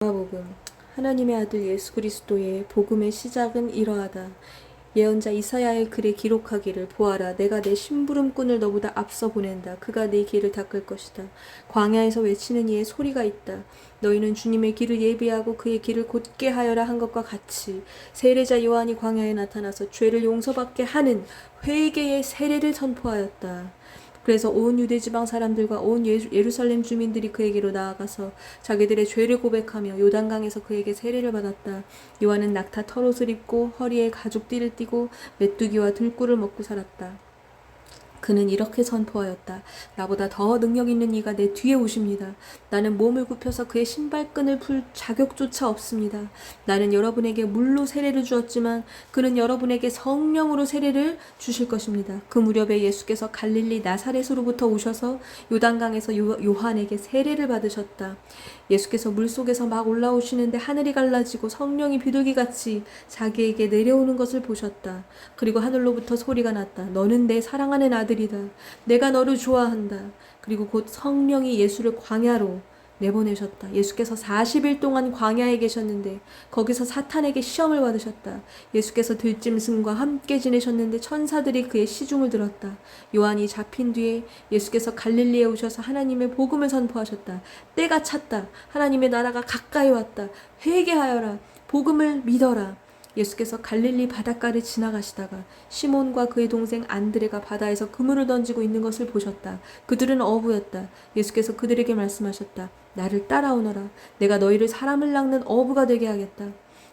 마가복음. 하나님의 아들 예수 그리스도의 복음의 시작은 이러하다. 예언자 이사야의 글에 기록하기를 보아라, 내가 내 심부름꾼을 너보다 앞서 보낸다. 그가 네 길을 닦을 것이다. 광야에서 외치는 이의 소리가 있다. 너희는 주님의 길을 예비하고 그의 길을 곧게 하여라 한 것과 같이 세례자 요한이 광야에 나타나서 죄를 용서받게 하는 회개의 세례를 선포하였다. 그래서 온 유대 지방 사람들과 온 예루살렘 주민들이 그에게로 나아가서 자기들의 죄를 고백하며 요단강에서 그에게 세례를 받았다. 요한은 낙타 털옷을 입고 허리에 가죽띠를 띠고 메뚜기와 들꿀을 먹고 살았다. 그는 이렇게 선포하였다. 나보다 더 능력 있는 이가 내 뒤에 오십니다. 나는 몸을 굽혀서 그의 신발끈을 풀 자격조차 없습니다. 나는 여러분에게 물로 세례를 주었지만 그는 여러분에게 성령으로 세례를 주실 것입니다. 그 무렵에 예수께서 갈릴리 나사렛으로부터 오셔서 요단강에서 요한에게 세례를 받으셨다. 예수께서 물속에서 막 올라오시는데 하늘이 갈라지고 성령이 비둘기같이 자기에게 내려오는 것을 보셨다. 그리고 하늘로부터 소리가 났다. 너는 내 사랑하는 아들이다. 내가 너를 좋아한다. 그리고 곧 성령이 예수를 광야로 내보내셨다. 예수께서 40일 동안 광야에 계셨는데 거기서 사탄에게 시험을 받으셨다. 예수께서 들짐승과 함께 지내셨는데 천사들이 그의 시중을 들었다. 요한이 잡힌 뒤에 예수께서 갈릴리에 오셔서 하나님의 복음을 선포하셨다. 때가 찼다. 하나님의 나라가 가까이 왔다. 회개하여라. 복음을 믿어라. 예수께서 갈릴리 바닷가를 지나가시다가 시몬과 그의 동생 안드레가 바다에서 그물을 던지고 있는 것을 보셨다. 그들은 어부였다. 예수께서 그들에게 말씀하셨다. 나를 따라오너라. 내가 너희를 사람을 낚는 어부가 되게 하겠다.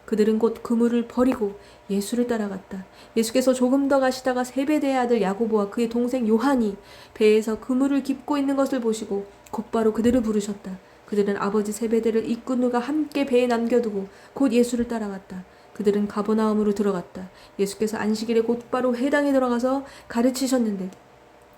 그들은 곧 그물을 버리고 예수를 따라갔다. 예수께서 조금 더 가시다가 세베대의 아들 야고보와 그의 동생 요한이 배에서 그물을 깁고 있는 것을 보시고 곧바로 그들을 부르셨다. 그들은 아버지 세베대를 이끌누가 함께 배에 남겨두고 곧 예수를 따라갔다. 그들은 가버나움으로 들어갔다. 예수께서 안식일에 곧바로 회당에 들어가서 가르치셨는데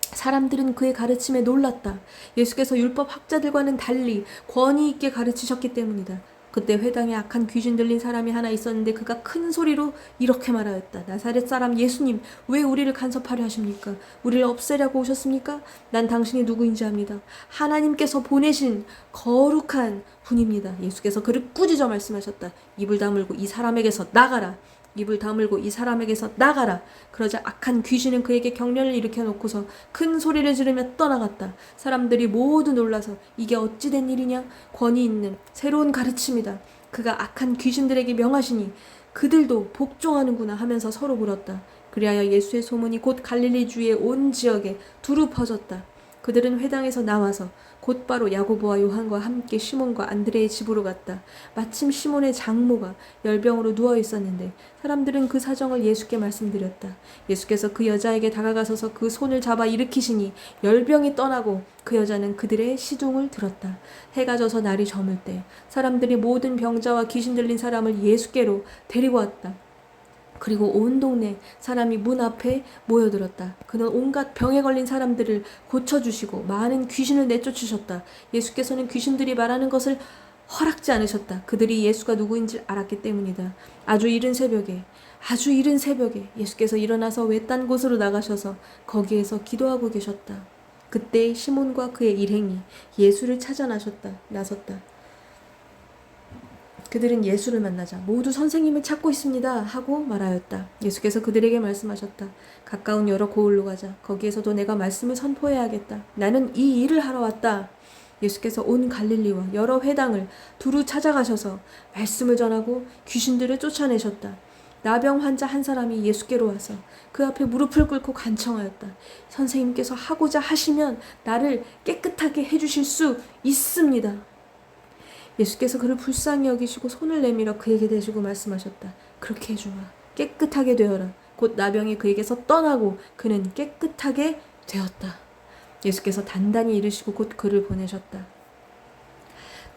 사람들은 그의 가르침에 놀랐다. 예수께서 율법 학자들과는 달리 권위 있게 가르치셨기 때문이다. 그때 회당에 악한 귀신 들린 사람이 하나 있었는데 그가 큰 소리로 이렇게 말하였다. 나사렛 사람 예수님, 왜 우리를 간섭하려 하십니까? 우리를 없애려고 오셨습니까? 난 당신이 누구인지 압니다. 하나님께서 보내신 거룩한 분입니다. 예수께서 그를 꾸짖어 말씀하셨다. 입을 다물고 이 사람에게서 나가라. 입을 다물고 이 사람에게서 나가라. 그러자 악한 귀신은 그에게 경련을 일으켜 놓고서 큰 소리를 지르며 떠나갔다. 사람들이 모두 놀라서 이게 어찌 된 일이냐? 권위 있는 새로운 가르침이다. 그가 악한 귀신들에게 명하시니 그들도 복종하는구나 하면서 서로 물었다. 그리하여 예수의 소문이 곧 갈릴리 주의 온 지역에 두루 퍼졌다. 그들은 회당에서 나와서 곧바로 야고보와 요한과 함께 시몬과 안드레의 집으로 갔다. 마침 시몬의 장모가 열병으로 누워 있었는데 사람들은 그 사정을 예수께 말씀드렸다. 예수께서 그 여자에게 다가가셔서 그 손을 잡아 일으키시니 열병이 떠나고 그 여자는 그들의 시중을 들었다. 해가 져서 날이 저물 때 사람들이 모든 병자와 귀신 들린 사람을 예수께로 데리고 왔다. 그리고 온 동네 사람이 문 앞에 모여들었다. 그는 온갖 병에 걸린 사람들을 고쳐주시고 많은 귀신을 내쫓으셨다. 예수께서는 귀신들이 말하는 것을 허락지 않으셨다. 그들이 예수가 누구인지 알았기 때문이다. 아주 이른 새벽에 예수께서 일어나서 외딴 곳으로 나가셔서 거기에서 기도하고 계셨다. 그때 시몬과 그의 일행이 예수를 찾아 나섰다. 그들은 예수를 만나자 모두 선생님을 찾고 있습니다 하고 말하였다. 예수께서 그들에게 말씀하셨다. 가까운 여러 고을로 가자. 거기에서도 내가 말씀을 선포해야겠다. 나는 이 일을 하러 왔다. 예수께서 온 갈릴리와 여러 회당을 두루 찾아가셔서 말씀을 전하고 귀신들을 쫓아내셨다. 나병 환자 한 사람이 예수께로 와서 그 앞에 무릎을 꿇고 간청하였다. 선생님께서 하고자 하시면 나를 깨끗하게 해주실 수 있습니다. 예수께서 그를 불쌍히 여기시고 손을 내밀어 그에게 대시고 말씀하셨다. 그렇게 해주마. 깨끗하게 되어라. 곧 나병이 그에게서 떠나고 그는 깨끗하게 되었다. 예수께서 단단히 이르시고 곧 그를 보내셨다.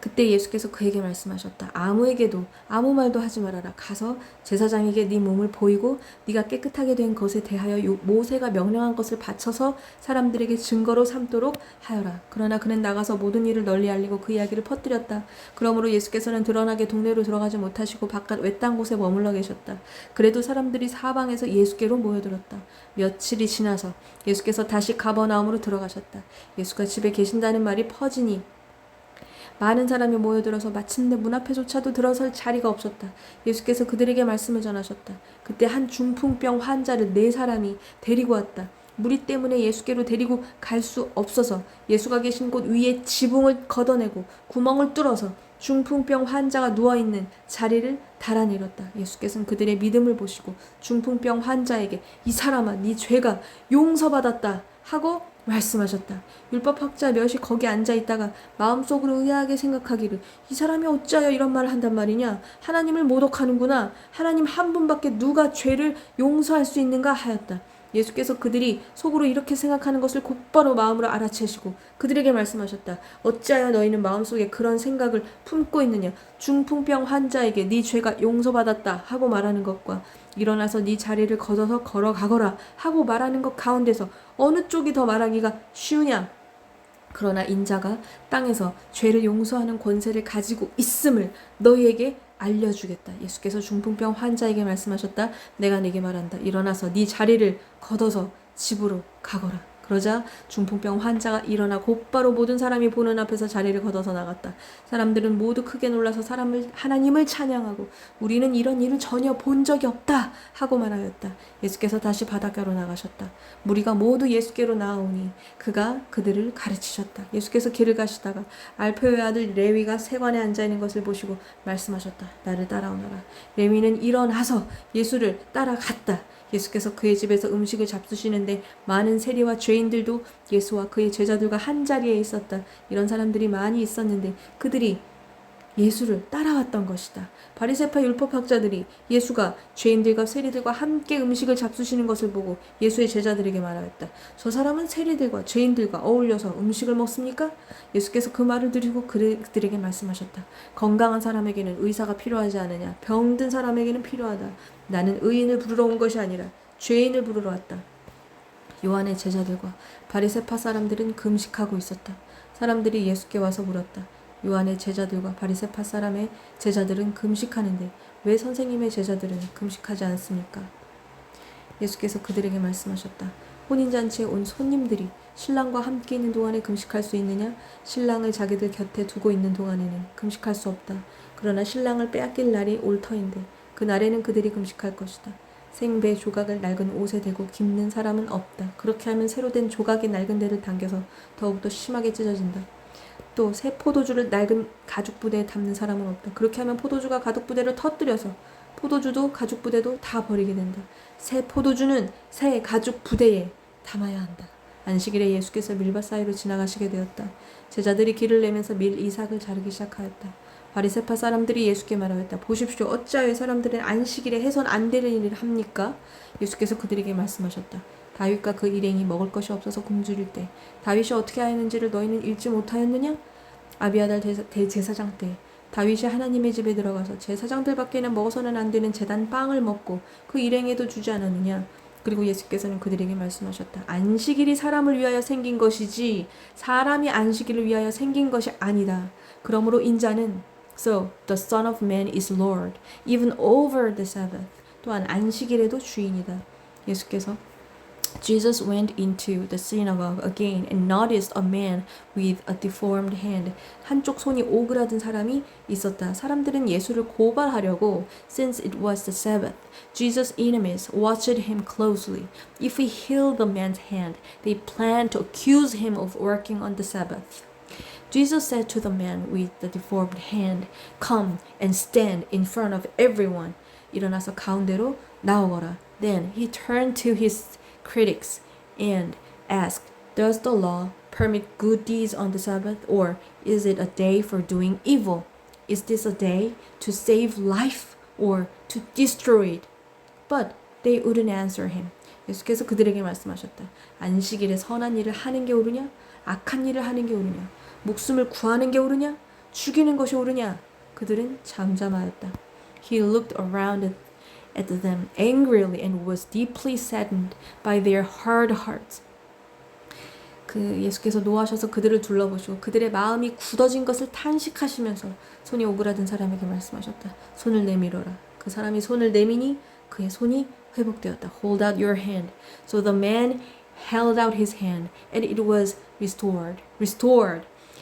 그때 예수께서 그에게 말씀하셨다. 아무에게도 아무 말도 하지 말아라. 가서 제사장에게 네 몸을 보이고 네가 깨끗하게 된 것에 대하여 모세가 명령한 것을 바쳐서 사람들에게 증거로 삼도록 하여라. 그러나 그는 나가서 모든 일을 널리 알리고 그 이야기를 퍼뜨렸다. 그러므로 예수께서는 드러나게 동네로 들어가지 못하시고 바깥 외딴 곳에 머물러 계셨다. 그래도 사람들이 사방에서 예수께로 모여들었다. 며칠이 지나서 예수께서 다시 가버나움으로 들어가셨다. 예수가 집에 계신다는 말이 퍼지니 많은 사람이 모여들어서 마침내 문 앞에조차도 들어설 자리가 없었다. 예수께서 그들에게 말씀을 전하셨다. 그때 한 중풍병 환자를 4사람이 데리고 왔다. 무리 때문에 예수께로 데리고 갈 수 없어서 예수가 계신 곳 위에 지붕을 걷어내고 구멍을 뚫어서 중풍병 환자가 누워있는 자리를 달아내렸다. 예수께서는 그들의 믿음을 보시고 중풍병 환자에게 이 사람아 네 죄가 용서받았다 하고 말씀하셨다. 율법학자 몇이 거기 앉아있다가 마음속으로 의아하게 생각하기를 이 사람이 어찌하여 이런 말을 한단 말이냐. 하나님을 모독하는구나. 하나님 한 분밖에 누가 죄를 용서할 수 있는가 하였다. 예수께서 그들이 속으로 이렇게 생각하는 것을 곧바로 마음으로 알아채시고 그들에게 말씀하셨다. 어찌하여 너희는 마음속에 그런 생각을 품고 있느냐. 중풍병 환자에게 네 죄가 용서받았다 하고 말하는 것과 일어나서 네 자리를 걷어서 걸어가거라 하고 말하는 것 가운데서 어느 쪽이 더 말하기가 쉬우냐. 그러나 인자가 땅에서 죄를 용서하는 권세를 가지고 있음을 너희에게 알려주겠다. 예수께서 중풍병 환자에게 말씀하셨다. 내가 네게 말한다. 일어나서 네 자리를 걷어서 집으로 가거라. 그러자 중풍병 환자가 일어나 곧바로 모든 사람이 보는 앞에서 자리를 걷어서 나갔다. 사람들은 모두 크게 놀라서 하나님을 찬양하고 우리는 이런 일을 전혀 본 적이 없다 하고 말하였다. 예수께서 다시 바닷가로 나가셨다. 무리가 모두 예수께로 나아오니 그가 그들을 가르치셨다. 예수께서 길을 가시다가 알페오의 아들 레위가 세관에 앉아있는 것을 보시고 말씀하셨다. 나를 따라오너라. 레위는 일어나서 예수를 따라갔다. 예수께서 그의 집에서 음식을 잡수시는데 많은 세리와 죄인들도 예수와 그의 제자들과 한 자리에 있었다. 이런 사람들이 많이 있었는데 그들이 예수를 따라왔던 것이다. 바리새파 율법학자들이 예수가 죄인들과 세리들과 함께 음식을 잡수시는 것을 보고 예수의 제자들에게 말하였다. 저 사람은 세리들과 죄인들과 어울려서 음식을 먹습니까? 예수께서 그 말을 들으고 그들에게 말씀하셨다. 건강한 사람에게는 의사가 필요하지 않으냐. 병든 사람에게는 필요하다. 나는 의인을 부르러 온 것이 아니라 죄인을 부르러 왔다. 요한의 제자들과 바리새파 사람들은 금식하고 있었다. 사람들이 예수께 와서 물었다. 요한의 제자들과 바리새파 사람의 제자들은 금식하는데 왜 선생님의 제자들은 금식하지 않습니까? 예수께서 그들에게 말씀하셨다. 혼인잔치에 온 손님들이 신랑과 함께 있는 동안에 금식할 수 있느냐? 신랑을 자기들 곁에 두고 있는 동안에는 금식할 수 없다. 그러나 신랑을 빼앗길 날이 올 터인데 그 날에는 그들이 금식할 것이다. 생배 조각을 낡은 옷에 대고 깁는 사람은 없다. 그렇게 하면 새로 된 조각이 낡은 데를 당겨서 더욱더 심하게 찢어진다. 또 새 포도주를 낡은 가죽 부대에 담는 사람은 없다. 그렇게 하면 포도주가 가죽 부대를 터뜨려서 포도주도 가죽 부대도 다 버리게 된다. 새 포도주는 새 가죽 부대에 담아야 한다. 안식일에 예수께서 밀밭 사이로 지나가시게 되었다. 제자들이 길을 내면서 밀 이삭을 자르기 시작하였다. 바리새파 사람들이 예수께 말하였다. 보십시오. 어찌하여 사람들은 안식일에 해선 안 되는 일을 합니까? 예수께서 그들에게 말씀하셨다. 다윗과 그 일행이 먹을 것이 없어서 굶주릴 때 다윗이 어떻게 하였는지를 너희는 읽지 못하였느냐? 아비아달 대제사장 때 다윗이 하나님의 집에 들어가서 제사장들밖에는 먹어서는 안 되는 제단 빵을 먹고 그 일행에도 주지 않았느냐? 그리고 예수께서는 그들에게 말씀하셨다. 안식일이 사람을 위하여 생긴 것이지 사람이 안식일을 위하여 생긴 것이 아니다. 그러므로 인자는 So the Son of Man is Lord, even over the Sabbath. 또한 안식일에도 주인이다. 예수께서 Jesus went into the synagogue again and noticed a man with a deformed hand. 한쪽 손이 오그라든 사람이 있었다. 사람들은 예수를 고발하려고 since it was the Sabbath. Jesus' enemies watched him closely. If he healed the man's hand, they planned to accuse him of working on the Sabbath. Jesus said to the man with the deformed hand, Come and stand in front of everyone. 일어나서 가운데로 나오거라. Then he turned to his critics and asked, Does the law permit good deeds on the Sabbath, or is it a day for doing evil? Is this a day to save life or to destroy it? But they wouldn't answer him. 예수께서 그들에게 말씀하셨다. 안식일에 선한 일을 하는 게 옳으냐? 악한 일을 하는 게 옳으냐? 목숨을 구하는 게 옳으냐? 죽이는 것이 옳으냐? 그들은 잠잠하였다. He looked around at them angrily and was deeply saddened by their hard hearts. 그 예수께서 노하셔서 그들을 둘러보시고 그들의 마음이 굳어진 것을 탄식하시면서 손이 오그라든 사람에게 말씀하셨다. 손을 내밀어라. 그 사람이 손을 내미니 그의 손이 회복되었다. Hold out your hand. So the man held out his hand and it was restored.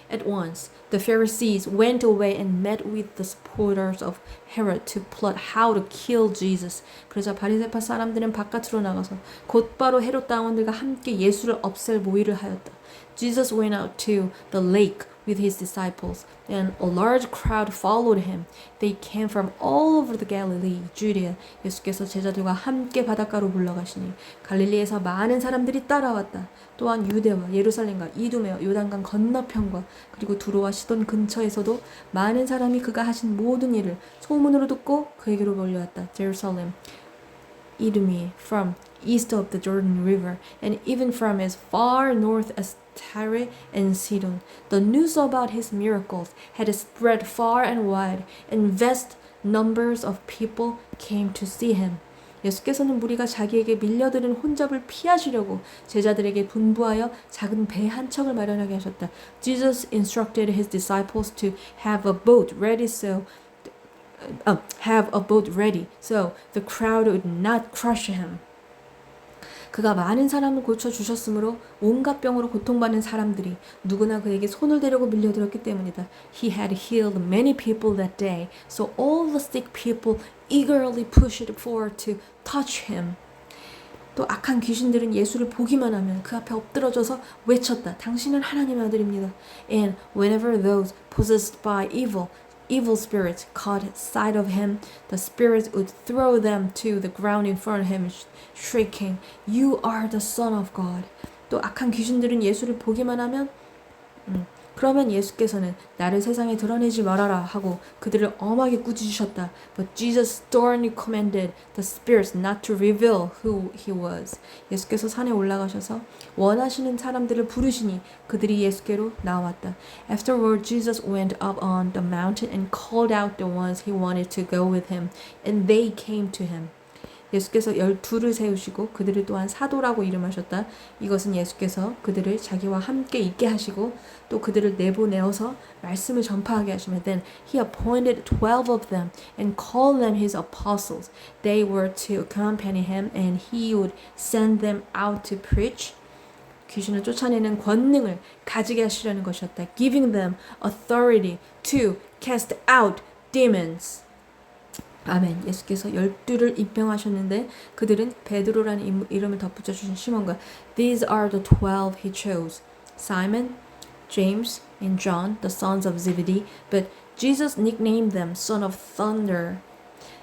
At once, the Pharisees went away and met with the supporters of Herod to plot how to kill Jesus. 그러자 바리새파 사람들은 바깥으로 나가서 곧바로 헤롯 당원들과 함께 예수를 없앨 모의를 하였다. Jesus went out to the lake with his disciples, and a large crowd followed him. They came from all over the Galilee, Judea. 예수께서 제자들과 함께 바닷가로 물러가시니 갈릴리에서 많은 사람들이 따라왔다. 또한 유대와 예루살렘과 이두메와 요단강 건너편과 그리고 두로와 시돈 근처에서도 많은 사람이 그가 하신 모든 일을 소문으로 듣고 그에게로 몰려왔다. Jerusalem, Idumea, from east of the Jordan River, and even from as far north as Tyre and Sidon. The news about his miracles had spread far and wide, and vast numbers of people came to see him. 예수께서는 무리가 자기에게 밀려드는 혼잡을 피하시려고 제자들에게 분부하여 작은 배 한 척을 마련하게 하셨다. Jesus instructed his disciples to have a boat ready so the crowd would not crush him. 그가 많은 사람을 고쳐주셨으므로 온갖 병으로 고통받는 사람들이 누구나 그에게 손을 대려고 밀려들었기 때문이다. He had healed many people that day, so all the sick people eagerly pushed forward to touch him. 또 악한 귀신들은 예수를 보기만 하면 그 앞에 엎드러져서 외쳤다. 당신은 하나님의 아들입니다. And whenever those possessed by evil spirits caught sight of him, the spirits would throw them to the ground in front of him, shrieking, "You are the Son of God." 또 악한 귀신들은 예수를 보기만 하면 그러면 예수께서는 나를 세상에 드러내지 말아라 하고 그들을 엄하게 꾸짖으셨다. But Jesus sternly commanded the spirits not to reveal who he was. 예수께서 산에 올라가셔서 원하시는 사람들을 부르시니 그들이 예수께로 나왔다. Afterward, Jesus went up on the mountain and called out the ones he wanted to go with him, and they came to him. 예수께서 12를 세우시고 그들을 또한 사도라고 이름하셨다. 이것은 예수께서 그들을 자기와 함께 있게 하시고 또 그들을 내보내어서 말씀을 전파하게 하시며 Then he appointed 12 of them and called them his apostles. They were to accompany him and he would send them out to preach. 귀신을 쫓아내는 권능을 가지게 하시려는 것이었다. Giving them authority to cast out demons. 아멘. 예수께서 12를 임명하셨는데 그들은 베드로라는 이름을 덧붙여 주신 시몬과 These are the 12 he chose. Simon, James, and John, the sons of Zebedee, but Jesus nicknamed them Son of Thunder.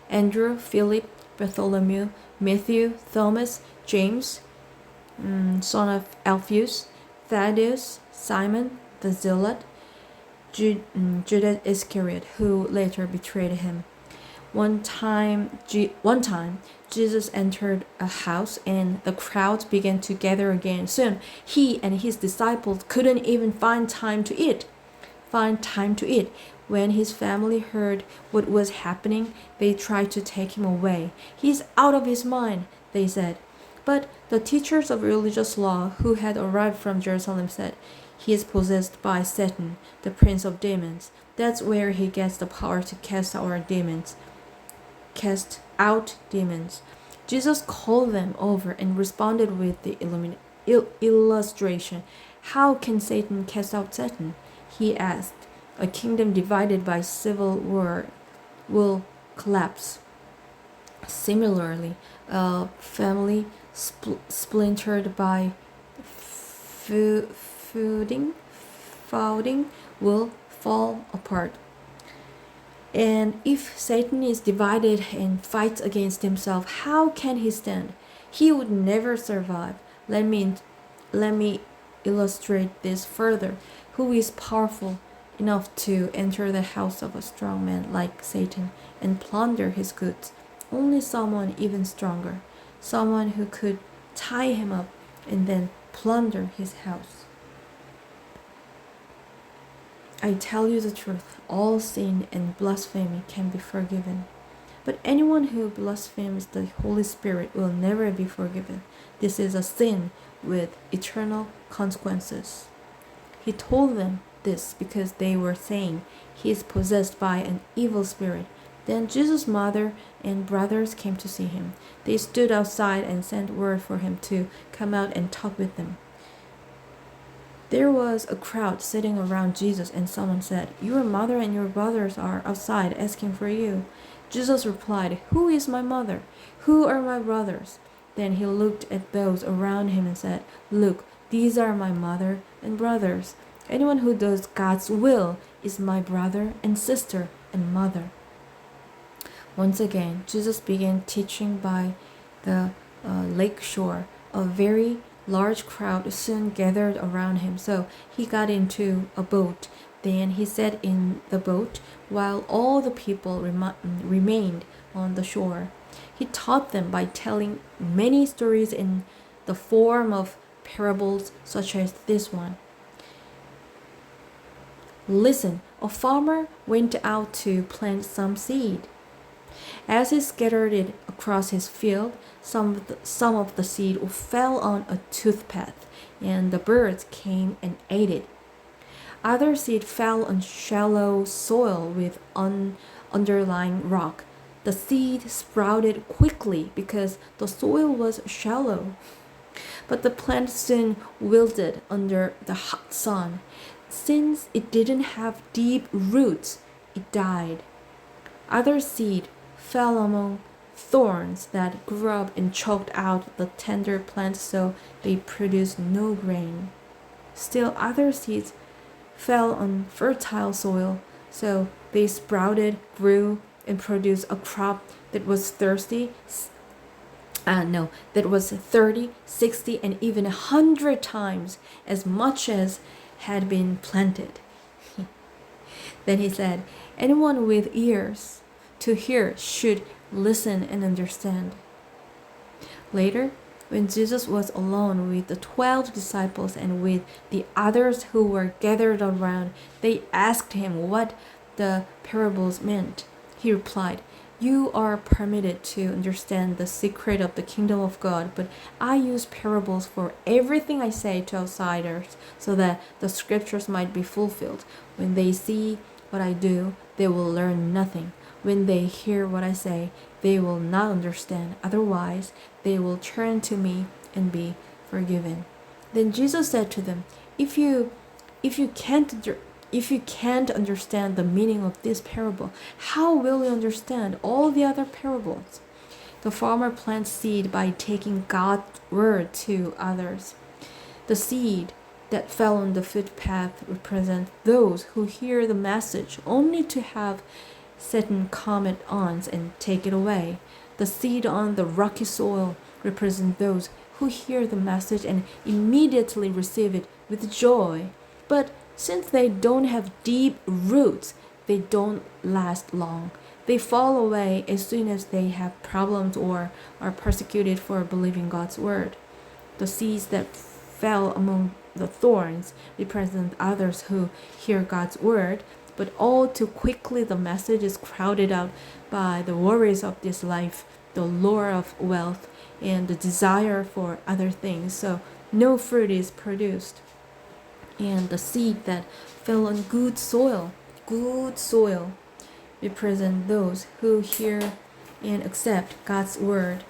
Andrew, Philip, Bartholomew, Matthew, Thomas, James, son of Alphaeus, Thaddeus, Simon, the Zealot, Judas Iscariot, who later betrayed him. One time, Jesus entered a house and the crowds began to gather again. Soon, he and his disciples couldn't even find time to eat. When his family heard what was happening, they tried to take him away. He's out of his mind, they said. But the teachers of religious law who had arrived from Jerusalem said, He is possessed by Satan, the prince of demons. That's where he gets the power to cast out demons. Jesus called them over and responded with the illustration. How can Satan cast out Satan? He asked. A kingdom divided by civil war will collapse. Similarly, a family splintered by feuding will fall apart. And if Satan is divided and fights against himself, how can he stand? He would never survive. Let me illustrate this further. Who is powerful enough to enter the house of a strong man like Satan and plunder his goods? Only someone even stronger. Someone who could tie him up and then plunder his house. I tell you the truth, all sin and blasphemy can be forgiven. But anyone who blasphemes the Holy Spirit will never be forgiven. This is a sin with eternal consequences. He told them this because they were saying he is possessed by an evil spirit. Then Jesus' mother and brothers came to see him. They stood outside and sent word for him to come out and talk with them. There was a crowd sitting around Jesus, and someone said, "Your mother and your brothers are outside asking for you." Jesus replied, "Who is my mother? Who are my brothers?" Then he looked at those around him and said, "Look, these are my mother and brothers. Anyone who does God's will is my brother and sister and mother." Once again, Jesus began teaching by the lake shore. A very large crowd soon gathered around him, so he got into a boat. Then he sat in the boat while all the people remained on the shore. He taught them by telling many stories in the form of parables, such as this one. Listen, a farmer went out to plant some seed. As he scattered it across his field, some of the seed fell on a toothpath, and the birds came and ate it. Other seed fell on shallow soil with underlying rock. The seed sprouted quickly because the soil was shallow. But the plant soon wilted under the hot sun. Since it didn't have deep roots, it died. Other seed fell among thorns that grew up and choked out the tender plants, so they produced no grain. Still other seeds fell on fertile soil, so they sprouted, grew, and produced a crop that was 30, 60, and even 100 times as much as had been planted. Then he said, "Anyone with ears to hear should listen and understand." Later, when Jesus was alone with the 12 disciples and with the others who were gathered around, they asked him what the parables meant. He replied, "You are permitted to understand the secret of the kingdom of God, but I use parables for everything I say to outsiders, so that the scriptures might be fulfilled. When they see what I do, they will learn nothing. When they hear what I say, they will not understand. Otherwise, they will turn to me and be forgiven." Then Jesus said to them, if you can't understand the meaning of this parable, how will you understand all the other parables? The farmer plants seed by taking God's word to others. The seed that fell on the footpath represent those who hear the message only to have Satan comment on and take it away. The seed on the rocky soil represent those who hear the message and immediately receive it with joy. But since they don't have deep roots, they don't last long. They fall away as soon as they have problems or are persecuted for believing God's word. The seeds that fell among the thorns represent others who hear God's word, but all too quickly the message is crowded out by the worries of this life, the lure of wealth, and the desire for other things, so no fruit is produced. And the seed that fell on good soil represent those who hear and accept God's word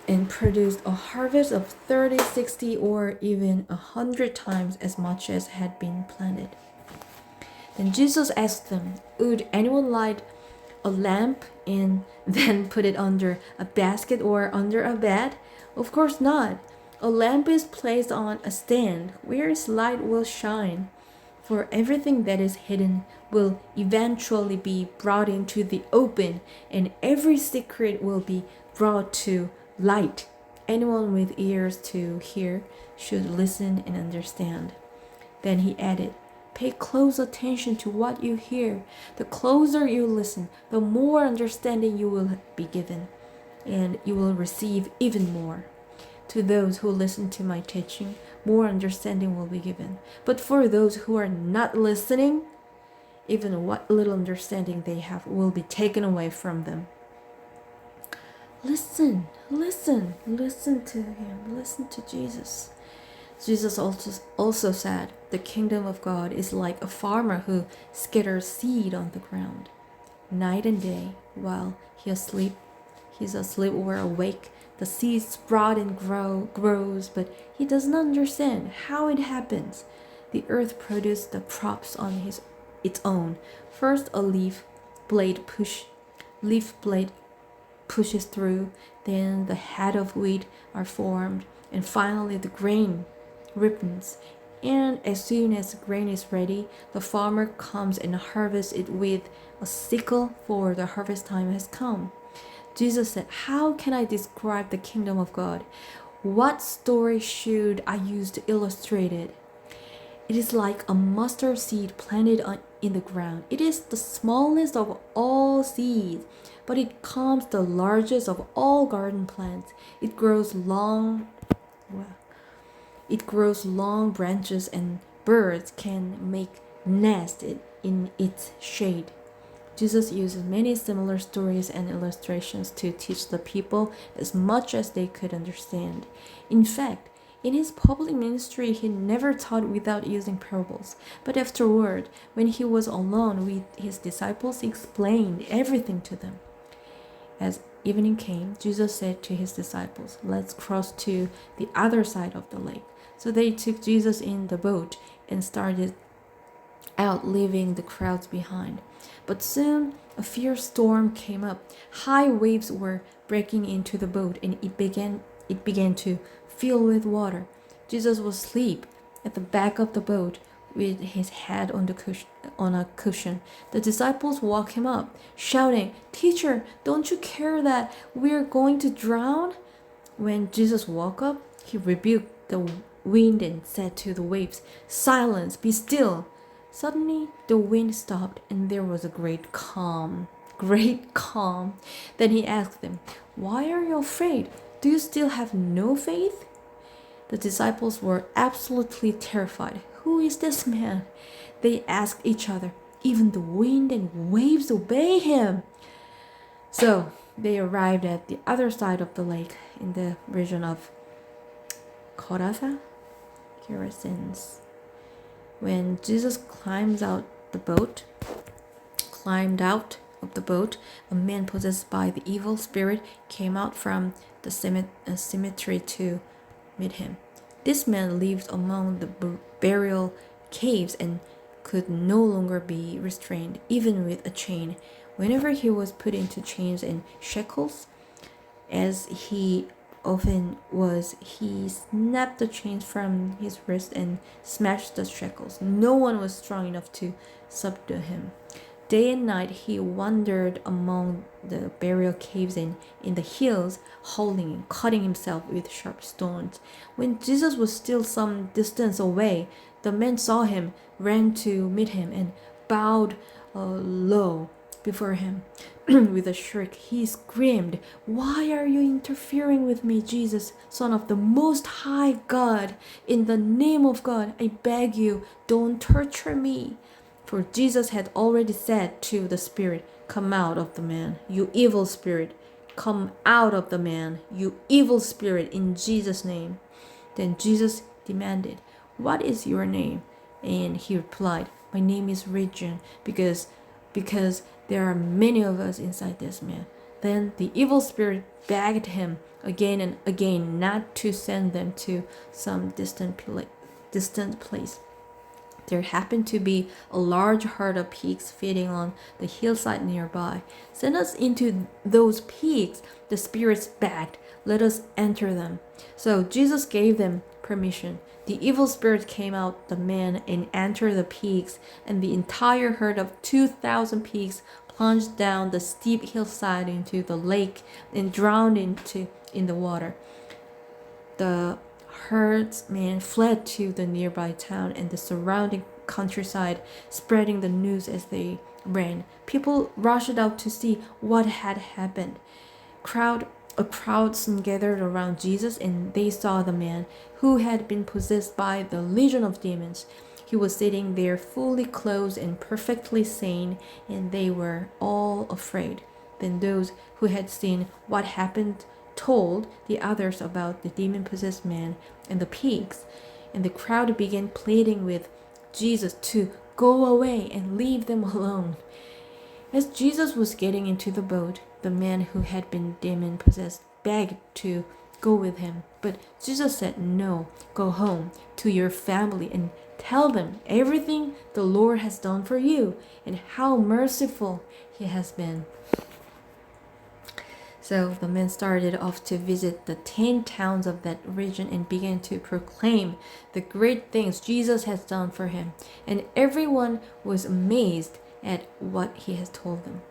and produced a harvest of 30, 60, or even 100 times as much as had been planted. Then Jesus asked them, "Would anyone light a lamp and then put it under a basket or under a bed? Of course not. A lamp is placed on a stand where its light will shine. For everything that is hidden will eventually be brought into the open, and every secret will be brought to light. Anyone with ears to hear should listen and understand." Then he added, "Pay close attention to what you hear. The closer you listen, the more understanding you will be given, and you will receive even more. To those who listen to my teaching, more understanding will be given. But for those who are not listening, even what little understanding they have will be taken away from them." Listen to him, listen to Jesus. Jesus also said, "The kingdom of God is like a farmer who scatters seed on the ground. Night and day, while he is asleep, he's asleep or awake. The seeds sprout and grows, but he does not understand how it happens. The earth produces the crops on its own. First, a leaf blade pushes through, then the head of wheat are formed, and finally the grain ripens. And as soon as the grain is ready, the farmer comes and harvests it with a sickle, for the harvest time has come. Jesus said, "How can I describe the kingdom of God? What story should I use to illustrate it? It is like a mustard seed planted in the ground. It is the smallest of all seeds, but it becomes the largest of all garden plants. It grows long branches, and birds can make nests in its shade." Jesus uses many similar stories and illustrations to teach the people as much as they could understand. In fact, in his public ministry, he never taught without using parables. But afterward, when he was alone with his disciples, he explained everything to them. As evening came, Jesus said to his disciples, "Let's cross to the other side of the lake." So they took Jesus in the boat and started out, leaving the crowds behind. But soon a fierce storm came up. High waves were breaking into the boat, and it began to fill with water. Jesus was asleep at the back of the boat with his head on a cushion. The disciples woke him up, shouting, "Teacher, don't you care that we're going to drown?" When Jesus woke up, he rebuked the wind and said to the waves, "Silence, be still." Suddenly, the wind stopped and there was a great calm. Great calm. Then he asked them, "Why are you afraid? Do you still have no faith?" The disciples were absolutely terrified. "Who is this man?" they asked each other. "Even the wind and waves obey him." So they arrived at the other side of the lake in the region of Gerasenes. When Jesus climbed out of the boat, a man possessed by the evil spirit came out from the cemetery to meet him. This man lived among the burial caves and could no longer be restrained, even with a chain. Whenever he was put into chains and shackles, as he often was, he snapped the chains from his wrist and smashed the shackles. No one was strong enough to subdue him. Day and night he wandered among the burial caves and in the hills, howling and cutting himself with sharp stones. When Jesus was still some distance away, the man saw him, ran to meet him, and bowed low before him. With a shriek, he screamed, "Why are you interfering with me, Jesus, Son of the Most High God? In the name of God, I beg you, don't torture me." For Jesus had already said to the spirit, "Come out of the man, you evil spirit. Come out of the man, you evil spirit, in Jesus' name." Then Jesus demanded, "What is your name?" And he replied, "My name is Legion, because there are many of us inside this man." Then the evil spirit begged him again and again not to send them to some distant place. There happened to be a large herd of pigs feeding on the hillside nearby. "Send us into those pigs," the spirits begged. "Let us enter them." So Jesus gave them permission. The evil spirit came out the man and entered the pigs, and the entire herd of 2,000 pigs plunged down the steep hillside into the lake and drowned in the water. The herdsmen fled to the nearby town and the surrounding countryside, spreading the news as they ran. People rushed out to see what had happened. A crowd soon gathered around Jesus, and they saw the man who had been possessed by the legion of demons. He was sitting there fully clothed and perfectly sane, and they were all afraid. Then those who had seen what happened told the others about the demon-possessed man and the pigs, and the crowd began pleading with Jesus to go away and leave them alone. As Jesus was getting into the boat, the man who had been demon possessed begged to go with him. But Jesus said, "No, go home to your family and tell them everything the Lord has done for you and how merciful he has been." So the man started off to visit the 10 towns of that region and began to proclaim the great things Jesus has done for him. And everyone was amazed at what he has told them.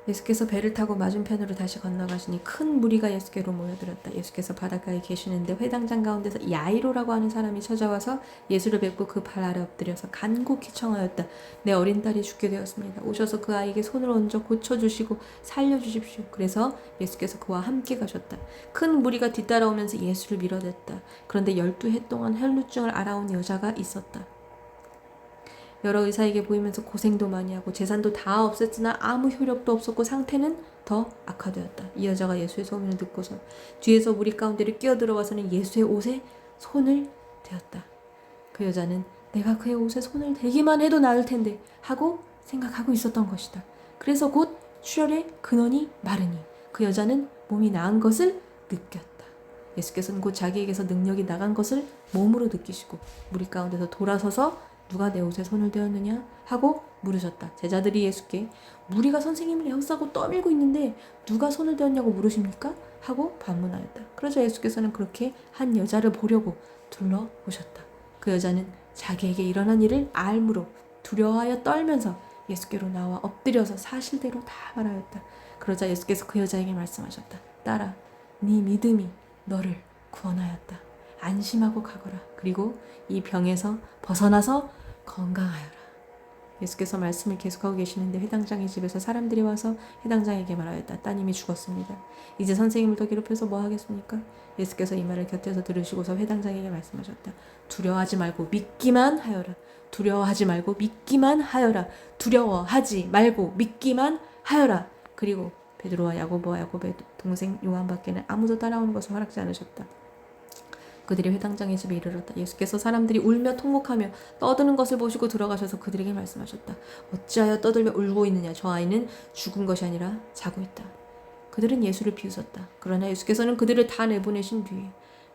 예수께서 배를 타고 맞은편으로 다시 건너가시니 큰 무리가 예수께로 모여들었다. 예수께서 바닷가에 계시는데 회당장 가운데서 야이로라고 하는 사람이 찾아와서 예수를 뵙고 그 발 아래 엎드려서 간곡히 청하였다. 내 어린 딸이 죽게 되었습니다. 오셔서 그 아이에게 손을 얹어 고쳐주시고 살려주십시오. 그래서 예수께서 그와 함께 가셨다. 큰 무리가 뒤따라오면서 예수를 밀어댔다. 그런데 12해 동안 혈루증을 앓아온 여자가 있었다. 여러 의사에게 보이면서 고생도 많이 하고 재산도 다 없앴으나 아무 효력도 없었고 상태는 더 악화되었다. 이 여자가 예수의 소문을 듣고서 뒤에서 무리 가운데를 끼어들어와서는 예수의 옷에 손을 대었다. 그 여자는 내가 그의 옷에 손을 대기만 해도 나을 텐데 하고 생각하고 있었던 것이다. 그래서 곧 출혈의 근원이 마르니 그 여자는 몸이 나은 것을 느꼈다. 예수께서는 곧 자기에게서 능력이 나간 것을 몸으로 느끼시고 무리 가운데서 돌아서서 누가 내 옷에 손을 대었느냐 하고 물으셨다. 제자들이 예수께 무리가 선생님을 에워싸고 떠밀고 있는데 누가 손을 대었냐고 물으십니까? 하고 반문하였다. 그러자 예수께서는 그렇게 한 여자를 보려고 둘러보셨다. 그 여자는 자기에게 일어난 일을 알므로 두려워하여 떨면서 예수께로 나와 엎드려서 사실대로 다 말하였다. 그러자 예수께서 그 여자에게 말씀하셨다. 딸아, 네 믿음이 너를 구원하였다. 안심하고 가거라. 그리고 이 병에서 벗어나서 건강하여라. 예수께서 말씀을 계속하고 계시는데 회당장의 집에서 사람들이 와서 회당장에게 말하였다. 따님이 죽었습니다. 이제 선생님을 더 괴롭혀서 뭐 하겠습니까? 예수께서 이 말을 곁에서 들으시고서 회당장에게 말씀하셨다. 두려워하지 말고 믿기만 하여라. 두려워하지 말고 믿기만 하여라. 두려워하지 말고 믿기만 하여라. 그리고 베드로와 야고보와 야고보의 동생 요한밖에는 아무도 따라오는 것을 허락지 않으셨다. 그들이 회당장의 집에 이르렀다. 예수께서 사람들이 울며 통곡하며 떠드는 것을 보시고 들어가셔서 그들에게 말씀하셨다. 어찌하여 떠들며 울고 있느냐? 저 아이는 죽은 것이 아니라 자고 있다. 그들은 예수를 비웃었다. 그러나 예수께서는 그들을 다 내보내신 뒤에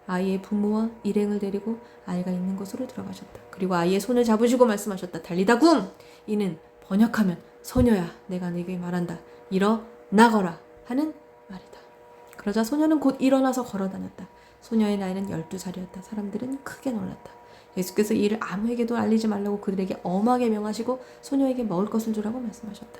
아이의 부모와 일행을 데리고 아이가 있는 곳으로 들어가셨다. 그리고 아이의 손을 잡으시고 말씀하셨다. 달리다 굼! 이는 번역하면 소녀야 내가 네게 말한다. 일어나거라 하는 말이다. 그러자 소녀는 곧 일어나서 걸어다녔다. 소녀의 나이는 12살이었다. 사람들은 크게 놀랐다. 예수께서 이 일을 아무에게도 알리지 말라고 그들에게 엄하게 명하시고 소녀에게 먹을 것을 주라고 말씀하셨다.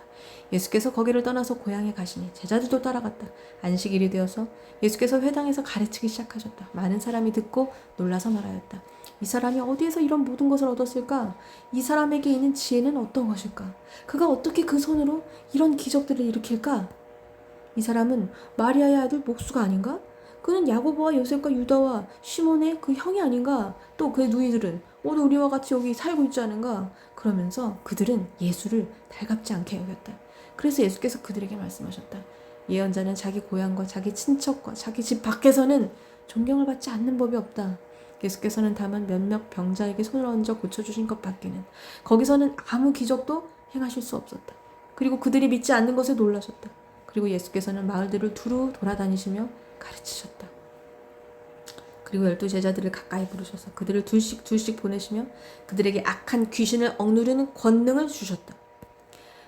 예수께서 거기를 떠나서 고향에 가시니 제자들도 따라갔다. 안식일이 되어서 예수께서 회당에서 가르치기 시작하셨다. 많은 사람이 듣고 놀라서 말하였다. 이 사람이 어디에서 이런 모든 것을 얻었을까? 이 사람에게 있는 지혜는 어떤 것일까? 그가 어떻게 그 손으로 이런 기적들을 일으킬까? 이 사람은 마리아의 아들 목수가 아닌가? 그는 야고보와 요셉과 유다와 시몬의 그 형이 아닌가? 또 그의 누이들은 오늘 우리와 같이 여기 살고 있지 않은가? 그러면서 그들은 예수를 달갑지 않게 여겼다. 그래서 예수께서 그들에게 말씀하셨다. 예언자는 자기 고향과 자기 친척과 자기 집 밖에서는 존경을 받지 않는 법이 없다. 예수께서는 다만 몇몇 병자에게 손을 얹어 고쳐주신 것 밖에는 거기서는 아무 기적도 행하실 수 없었다. 그리고 그들이 믿지 않는 것에 놀라셨다. 그리고 예수께서는 마을들을 두루 돌아다니시며 가르치셨다. 그리고 12제자들을 가까이 부르셔서 그들을 둘씩 보내시며 그들에게 악한 귀신을 억누르는 권능을 주셨다.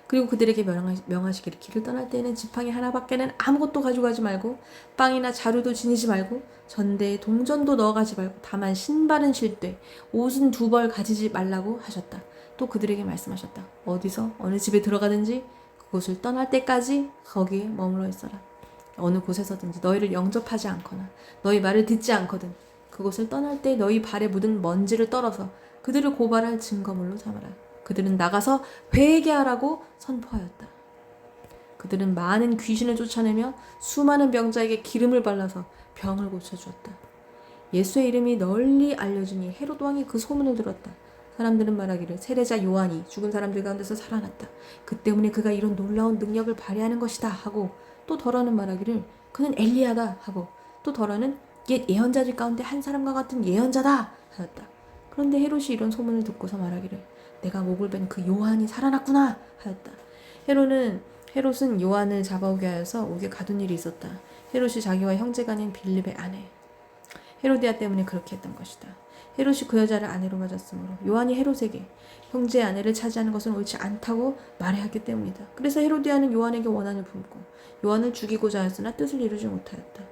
그리고 그들에게 명하시기를 길을 떠날 때에는 지팡이 하나밖에는 아무것도 가져가지 말고 빵이나 자루도 지니지 말고 전대에 동전도 넣어가지 말고 다만 신발은 신되 옷은 2벌 가지지 말라고 하셨다. 또 그들에게 말씀하셨다. 어디서 어느 집에 들어가든지 그곳을 떠날 때까지 거기에 머물러 있어라. 어느 곳에서든지 너희를 영접하지 않거나 너희 말을 듣지 않거든 그곳을 떠날 때 너희 발에 묻은 먼지를 떨어서 그들을 고발할 증거물로 삼아라. 그들은 나가서 회개하라고 선포하였다. 그들은 많은 귀신을 쫓아내며 수많은 병자에게 기름을 발라서 병을 고쳐주었다. 예수의 이름이 널리 알려지니 헤롯 왕이 그 소문을 들었다. 사람들은 말하기를 세례자 요한이 죽은 사람들 가운데서 살아났다. 그 때문에 그가 이런 놀라운 능력을 발휘하는 것이다 하고 또 덜어는 말하기를 그는 엘리야다 하고 또 덜어는 옛 예언자들 가운데 한 사람과 같은 예언자다 하였다. 그런데 헤롯이 이런 소문을 듣고서 말하기를 내가 목을 벤 그 요한이 살아났구나 하였다. 헤롯은 요한을 잡아오게 하여서 옥에 가둔 일이 있었다. 헤롯이 자기와 형제가 아닌 빌립의 아내 헤로디아 때문에 그렇게 했던 것이다. 헤롯이 그 여자를 아내로 맞았으므로 요한이 헤롯에게 형제의 아내를 차지하는 것은 옳지 않다고 말해야 했기 때문이다. 그래서 헤로디아는 요한에게 원한을 품고 요한을 죽이고자 하였으나 뜻을 이루지 못하였다.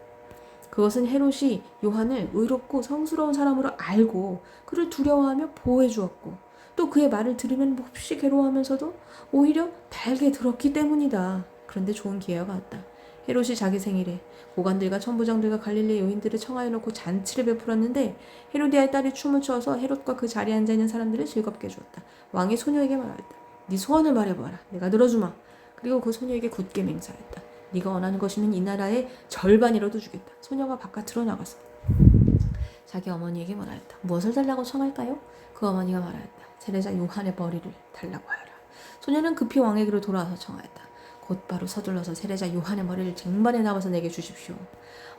그것은 헤롯이 요한을 의롭고 성스러운 사람으로 알고 그를 두려워하며 보호해 주었고 또 그의 말을 들으면 몹시 괴로워하면서도 오히려 달게 들었기 때문이다. 그런데 좋은 기회가 왔다. 헤롯이 자기 생일에 고관들과 천부장들과 갈릴리 여인들을 청하여 놓고 잔치를 베풀었는데 헤로디아의 딸이 춤을 추어서 헤롯과 그 자리에 앉아있는 사람들을 즐겁게 해주었다. 왕이 소녀에게 말하였다. 네 소원을 말해보아라. 내가 들어주마. 그리고 그 소녀에게 굳게 맹세하였다. 네가 원하는 것이면 이 나라의 절반이라도 주겠다. 소녀가 바깥으로 나가서 자기 어머니에게 말하였다. 무엇을 달라고 청할까요? 그 어머니가 말하였다. 세례자 요한의 머리를 달라고 하여라. 소녀는 급히 왕에게로 돌아와서 청하였다. 곧바로 서둘러서 세례자 요한의 머리를 쟁반에 담아서 내게 주십시오.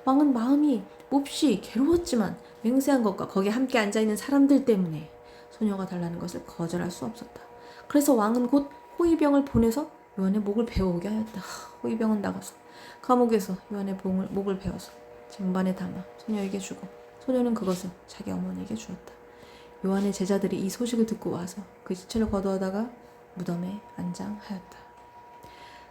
왕은 마음이 몹시 괴로웠지만 맹세한 것과 거기에 함께 앉아있는 사람들 때문에 소녀가 달라는 것을 거절할 수 없었다. 그래서 왕은 곧 호위병을 보내서 요한의 목을 베어오게 하였다. 호위병은 나가서 감옥에서 요한의 목을 베어서 쟁반에 담아 소녀에게 주고 소녀는 그것을 자기 어머니에게 주었다. 요한의 제자들이 이 소식을 듣고 와서 그 시체를 거두어다가 무덤에 안장하였다.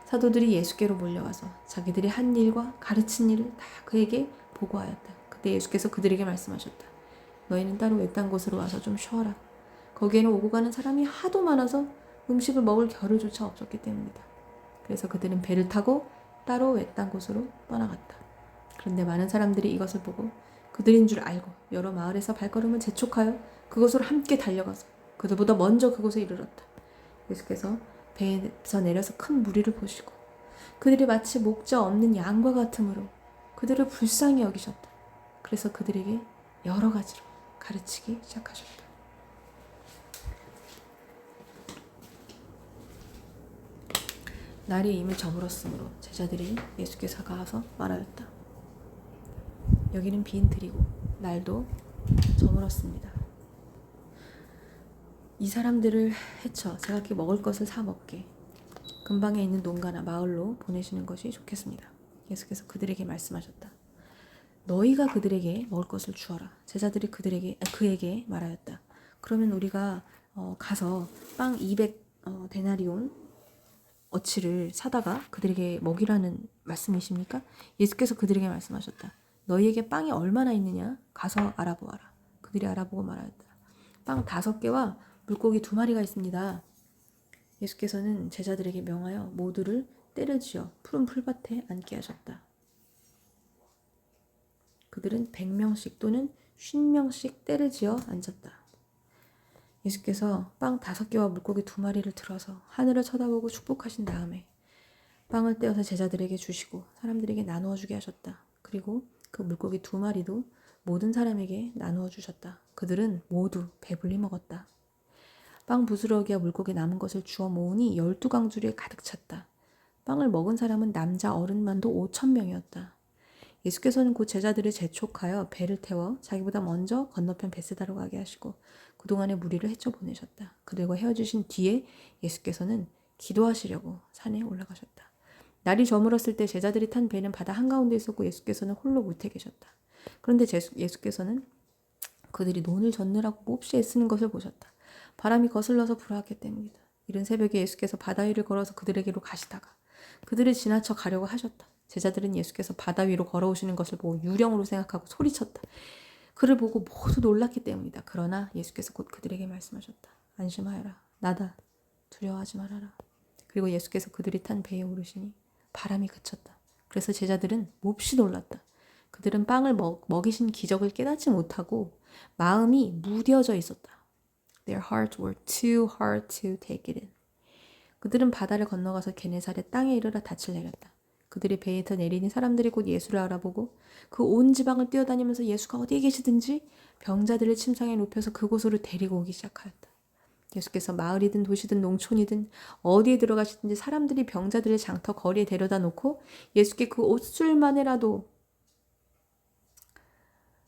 사도들이 예수께로 몰려와서 자기들이 한 일과 가르친 일을 다 그에게 보고하였다. 그때 예수께서 그들에게 말씀하셨다. 너희는 따로 외딴 곳으로 와서 좀 쉬어라. 거기에는 오고 가는 사람이 하도 많아서 음식을 먹을 겨를조차 없었기 때문이다. 그래서 그들은 배를 타고 따로 외딴 곳으로 떠나갔다. 그런데 많은 사람들이 이것을 보고 그들인 줄 알고 여러 마을에서 발걸음을 재촉하여 그곳으로 함께 달려가서 그들보다 먼저 그곳에 이르렀다. 예수께서 배에서 내려서 큰 무리를 보시고 그들이 마치 목자 없는 양과 같으므로 그들을 불쌍히 여기셨다. 그래서 그들에게 여러 가지로 가르치기 시작하셨다. 날이 이미 저물었으므로 제자들이 예수께서 가서 말하였다. 여기는 빈 들이고 날도 저물었습니다. 이 사람들을 해쳐 제각기 먹을 것을 사 먹게 근방에 있는 농가나 마을로 보내시는 것이 좋겠습니다. 예수께서 그들에게 말씀하셨다. 너희가 그들에게 먹을 것을 주어라. 제자들이 그에게 말하였다. 그러면 우리가 가서 빵 200 데나리온 어치를 사다가 그들에게 먹이라는 말씀이십니까? 예수께서 그들에게 말씀하셨다. 너희에게 빵이 얼마나 있느냐? 가서 알아보아라. 그들이 알아보고 말하였다. 빵 5개와 물고기 2마리가 있습니다. 예수께서는 제자들에게 명하여 모두를 때를 지어 푸른 풀밭에 앉게 하셨다. 그들은 100명씩 또는 50명씩 때를 지어 앉았다. 예수께서 빵 5개와 물고기 2마리를 들어서 하늘을 쳐다보고 축복하신 다음에 빵을 떼어서 제자들에게 주시고 사람들에게 나누어 주게 하셨다. 그리고 그 물고기 2마리도 모든 사람에게 나누어 주셨다. 그들은 모두 배불리 먹었다. 빵 부스러기와 물고기 남은 것을 주워 모으니 12강주리에 가득 찼다. 빵을 먹은 사람은 남자 어른만도 5,000명이었다. 예수께서는 곧 제자들을 재촉하여 배를 태워 자기보다 먼저 건너편 베세다로 가게 하시고 그동안의 무리를 헤쳐 보내셨다. 그들과 헤어지신 뒤에 예수께서는 기도하시려고 산에 올라가셨다. 날이 저물었을 때 제자들이 탄 배는 바다 한가운데 있었고 예수께서는 홀로 못해 계셨다. 그런데 예수께서는 그들이 논을 젓느라고 몹시 애쓰는 것을 보셨다. 바람이 거슬러서 불어왔기 때문이다. 이른 새벽에 예수께서 바다 위를 걸어서 그들에게로 가시다가 그들을 지나쳐 가려고 하셨다. 제자들은 예수께서 바다 위로 걸어오시는 것을 보고 유령으로 생각하고 소리쳤다. 그를 보고 모두 놀랐기 때문이다. 그러나 예수께서 곧 그들에게 말씀하셨다. 안심하여라. 나다. 두려워하지 말아라. 그리고 예수께서 그들이 탄 배에 오르시니 바람이 그쳤다. 그래서 제자들은 몹시 놀랐다. 그들은 빵을 먹이신 기적을 깨닫지 못하고 마음이 무뎌져 있었다. Their hearts were too hard to take it in. 그들은 바다를 건너가서 게네사렛 땅에 이르러 닻을 내렸다. 그들이 배에서 내리니 사람들이 곧 예수를 알아보고 그 온 지방을 뛰어다니면서 예수가 어디에 계시든지 병자들을 침상에 눕혀서 그곳으로 데리고 오기 시작하였다. 예수께서 마을이든 도시든 농촌이든 어디에 들어가시든지 사람들이 병자들을 장터 거리에 데려다 놓고 예수께 그 옷술만이라도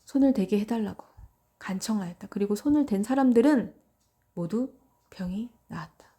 손을 대게 해달라고 간청하였다. 그리고 손을 댄 사람들은 모두 병이 나았다.